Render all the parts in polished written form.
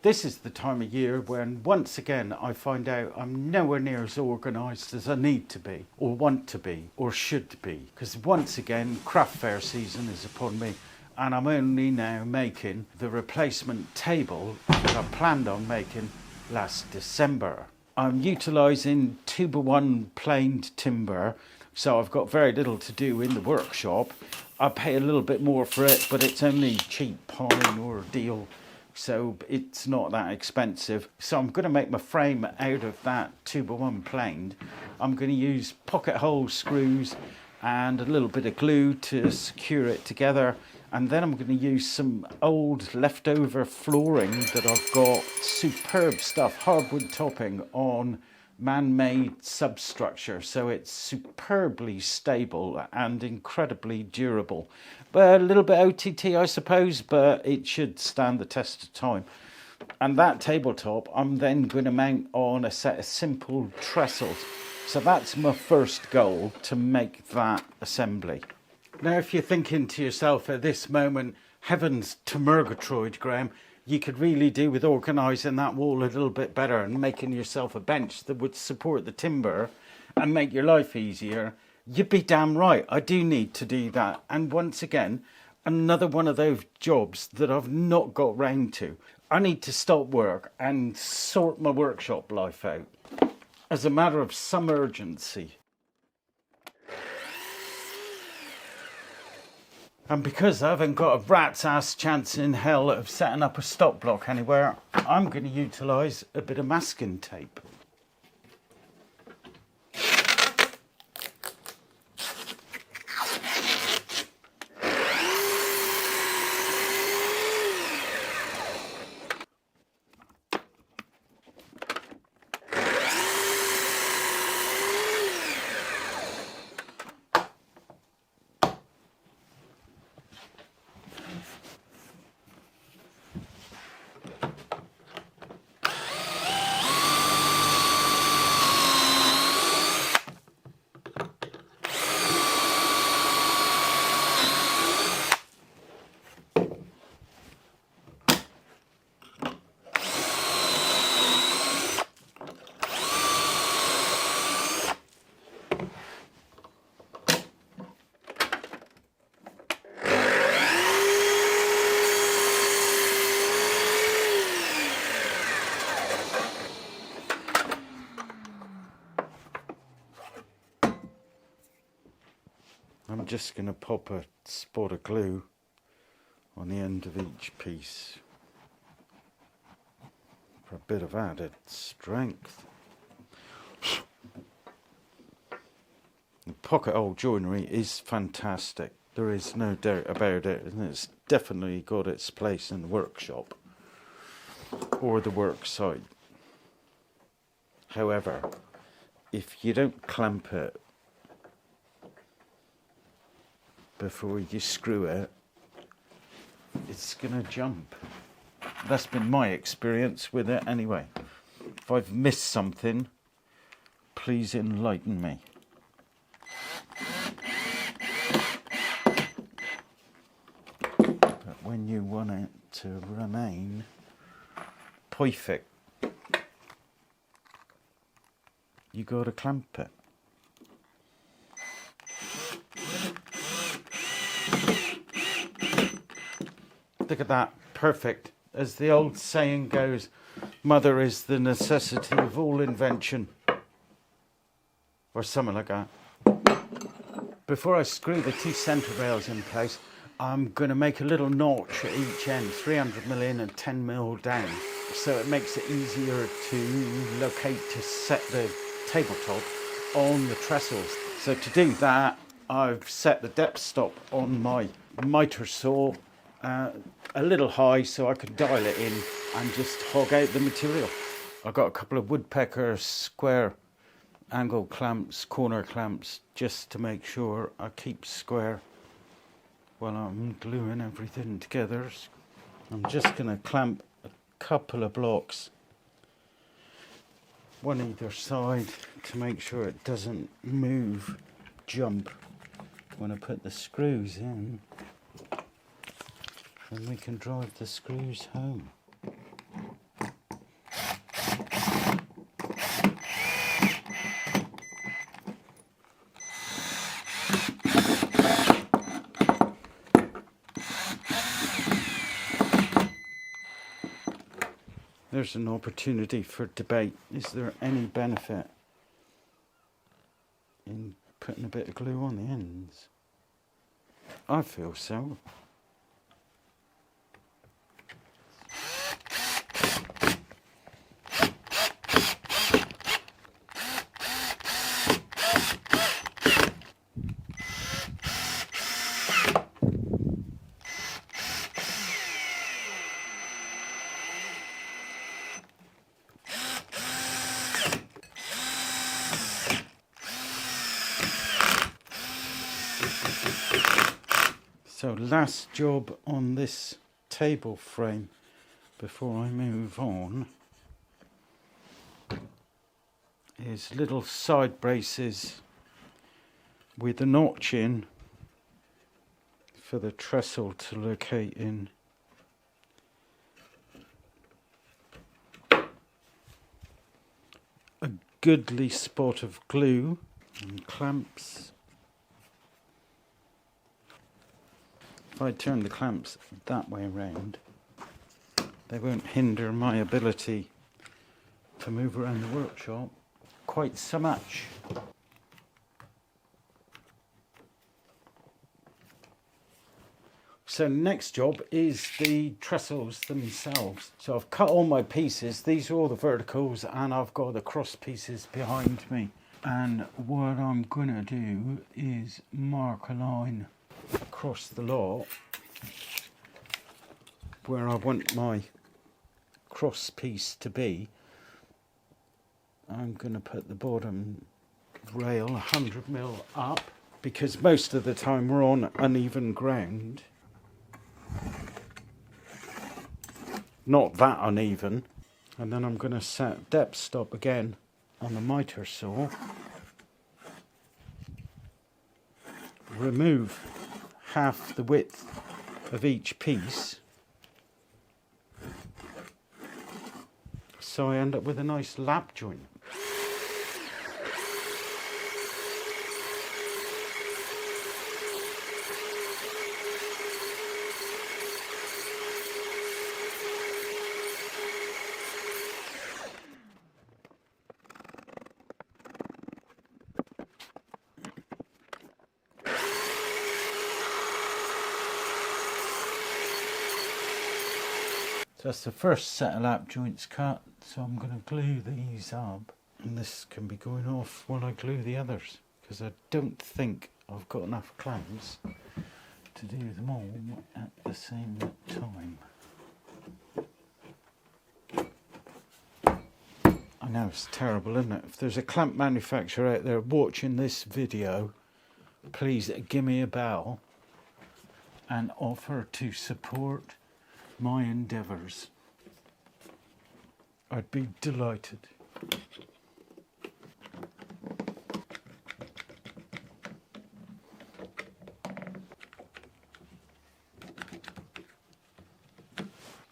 This is the time of year when, once again, I find out I'm nowhere near as organised as I need to be, or want to be, or should be. Because once again, craft fair season is upon me, and I'm only now making the replacement table that I planned on making last December. I'm utilising 2x1 planed timber, so I've got very little to do in the workshop. I pay a little bit more for it, but it's only cheap pine or deal. So it's not that expensive. So I'm going to make my frame out of that 2x1 planed. I'm going to use pocket hole screws and a little bit of glue to secure it together. And then I'm going to use some old leftover flooring that I've got, superb stuff, hardwood topping on man-made substructure, so it's superbly stable and incredibly durable. But a little bit OTT, I suppose, but it should stand the test of time. And that tabletop, I'm then going to mount on a set of simple trestles. So that's my first goal, to make that assembly. Now, if you're thinking to yourself at this moment, heavens to Murgatroyd, Graham, you could really do with organising that wall a little bit better and making yourself a bench that would support the timber and make your life easier. You'd be damn right. I do need to do that. And once again, another one of those jobs that I've not got round to. I need to stop work and sort my workshop life out as a matter of some urgency. And because I haven't got a rat's ass chance in hell of setting up a stop block anywhere, I'm going to utilise a bit of masking tape. I'm just going to pop a spot of glue on the end of each piece for a bit of added strength. The pocket hole joinery is fantastic. There is no doubt about it, and it's definitely got its place in the workshop or the work site. However, if you don't clamp it before you screw it, it's gonna jump. That's been my experience with it anyway. If I've missed something, please enlighten me. But when you want it to remain perfect, you gotta clamp it. Look at that, perfect. As the old saying goes, mother is the necessity of all invention. Or something like that. Before I screw the two centre rails in place, I'm going to make a little notch at each end, 300mm in and 10mm down. So it makes it easier to locate, to set the tabletop on the trestles. So to do that, I've set the depth stop on my miter saw a little high so I could dial it in and just hog out the material. I've got a couple of woodpecker square angle clamps, corner clamps, just to make sure I keep square while I'm gluing everything together. I'm just going to clamp a couple of blocks, one either side, to make sure it doesn't move, jump when I put the screws in. And we can drive the screws home. There's an opportunity for debate. Is there any benefit in putting a bit of glue on the ends? I feel so. So last job on this table frame before I move on is little side braces with a notch in for the trestle to locate in. A goodly spot of glue and clamps. If I turn the clamps that way around, they won't hinder my ability to move around the workshop quite so much. So next job is the trestles themselves. So I've cut all my pieces. These are all the verticals and I've got the cross pieces behind me. And what I'm gonna do is mark a line across the lot where I want my cross piece to be. I'm going to put the bottom rail 100mm up because most of the time we're on uneven ground. Not that uneven. And then I'm going to set depth stop again on the miter saw. Remove half the width of each piece, so I end up with a nice lap joint. So that's the first set of lap joints cut, so I'm going to glue these up, and this can be going off while I glue the others, because I don't think I've got enough clamps to do them all at the same time. I know it's terrible, isn't it? If there's a clamp manufacturer out there watching this video, please give me a bell and offer to support my endeavours. I'd be delighted.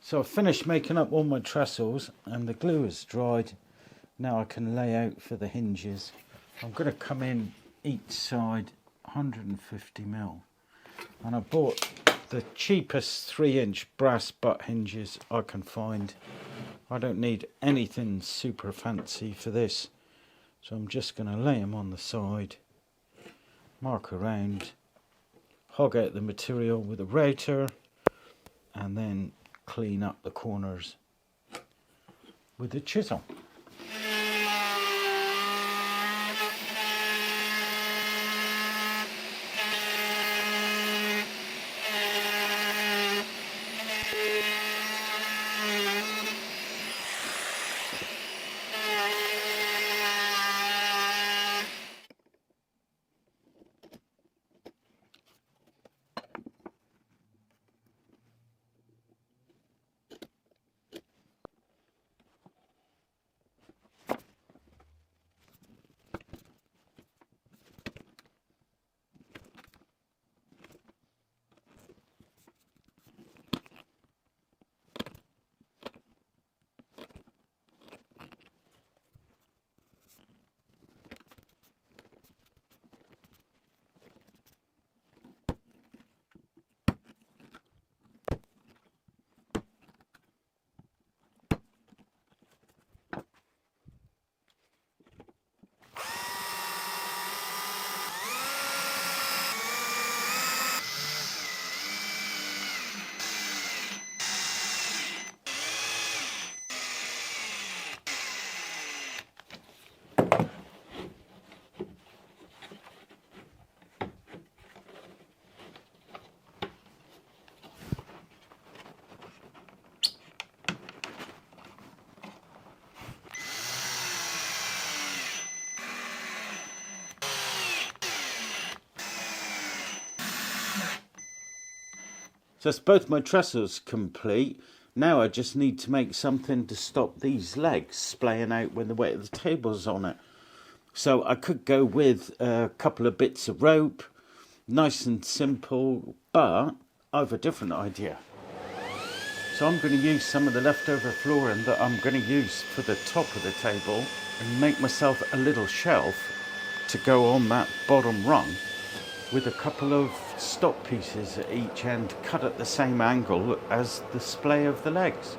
So I've finished making up all my trestles and the glue is dried. Now I can lay out for the hinges. I'm going to come in each side 150mm, and I bought the cheapest 3-inch brass butt hinges I can find. I don't need anything super fancy for this, so I'm just going to lay them on the side, mark around, hog out the material with a router, and then clean up the corners with a chisel. So that's both my trestles complete. Now I just need to make something to stop these legs splaying out when the weight of the table's on it. So I could go with a couple of bits of rope, nice and simple, but I have a different idea. So I'm going to use some of the leftover flooring that I'm going to use for the top of the table and make myself a little shelf to go on that bottom rung with a couple of stop pieces at each end cut at the same angle as the splay of the legs.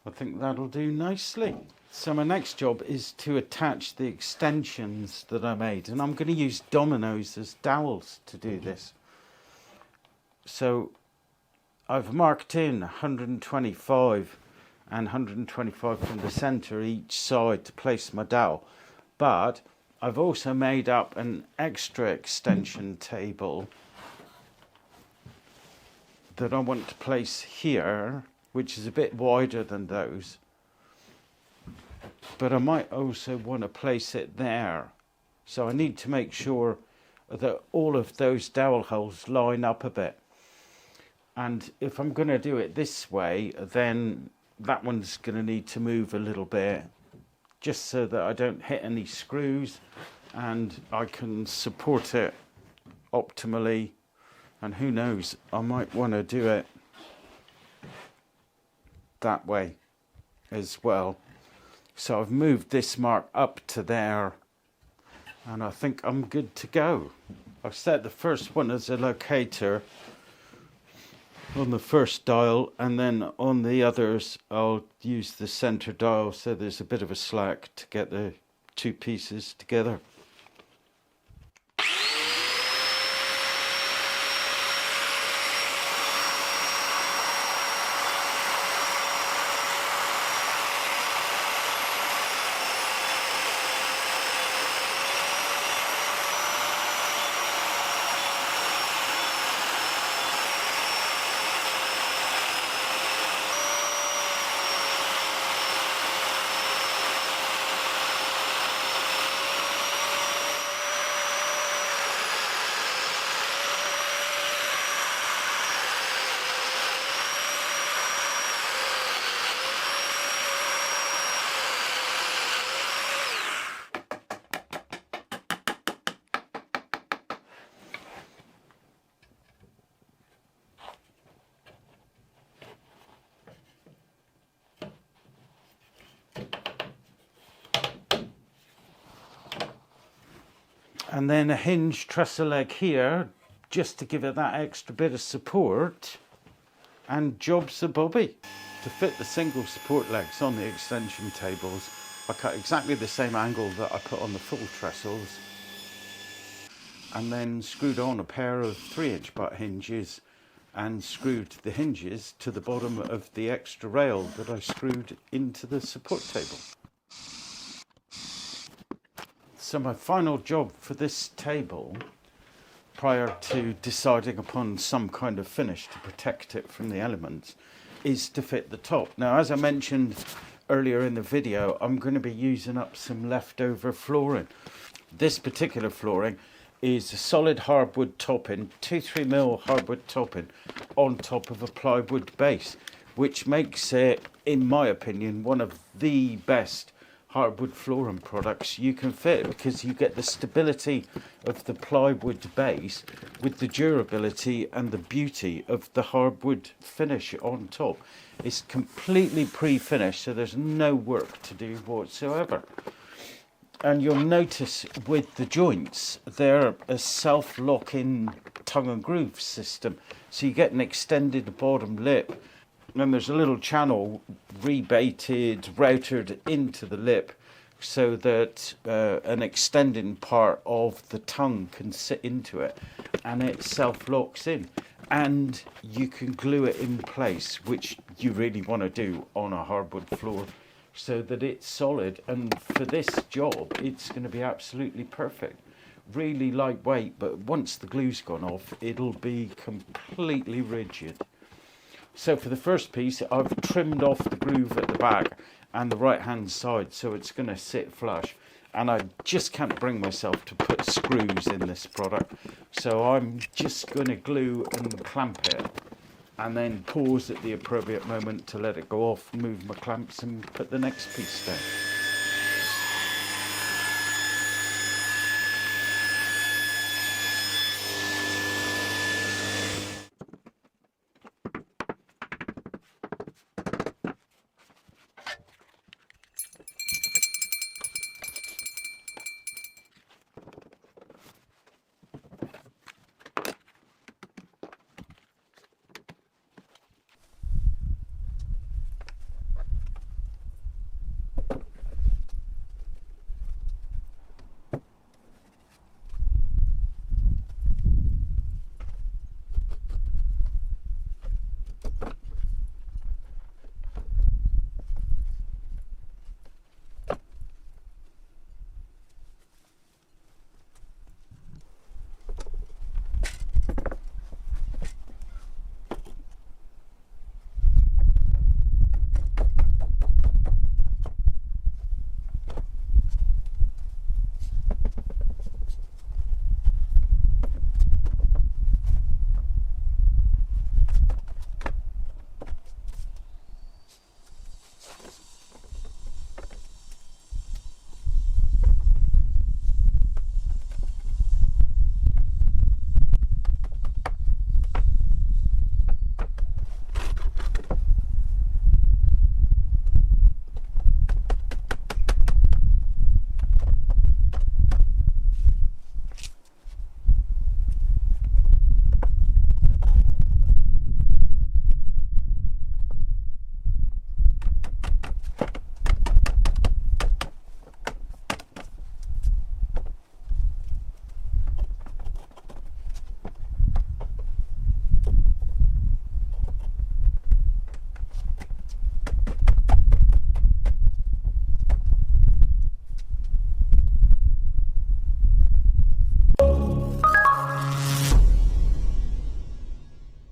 I think that'll do nicely. So my next job is to attach the extensions that I made, and I'm going to use dominoes as dowels to do this. So I've marked in 125 and 125 from the centre each side to place my dowel, but I've also made up an extra extension table that I want to place here, which is a bit wider than those, but I might also want to place it there. So I need to make sure that all of those dowel holes line up a bit. And if I'm going to do it this way, then that one's going to need to move a little bit, just so that I don't hit any screws and I can support it optimally. And who knows, I might want to do it that way as well. So I've moved this mark up to there, and I think I'm good to go. I've set the first one as a locator, on the first dial, and then on the others I'll use the center dial so there's a bit of a slack to get the two pieces together. And then a hinge trestle leg here, just to give it that extra bit of support, and job's the bobby. To fit the single support legs on the extension tables, I cut exactly the same angle that I put on the full trestles, and then screwed on a pair of 3-inch butt hinges and screwed the hinges to the bottom of the extra rail that I screwed into the support table. So my final job for this table, prior to deciding upon some kind of finish to protect it from the elements, is to fit the top. Now, as I mentioned earlier in the video, I'm going to be using up some leftover flooring. This particular flooring is a solid hardwood topping, 2-3mm hardwood topping on top of a plywood base, which makes it, in my opinion, one of the best hardwood flooring products you can fit, because you get the stability of the plywood base with the durability and the beauty of the hardwood finish on top. It's completely pre-finished, so there's no work to do whatsoever. And you'll notice with the joints, they're a self-locking tongue and groove system, so you get an extended bottom lip. And there's a little channel rebaited, routed into the lip so that an extending part of the tongue can sit into it, and it self-locks in. And you can glue it in place, which you really want to do on a hardwood floor so that it's solid. And for this job, it's going to be absolutely perfect. Really lightweight, but once the glue's gone off, it'll be completely rigid. So for the first piece, I've trimmed off the groove at the back and the right hand side, so it's going to sit flush. And I just can't bring myself to put screws in this product, so I'm just going to glue and clamp it, and then pause at the appropriate moment to let it go off, move my clamps and put the next piece down.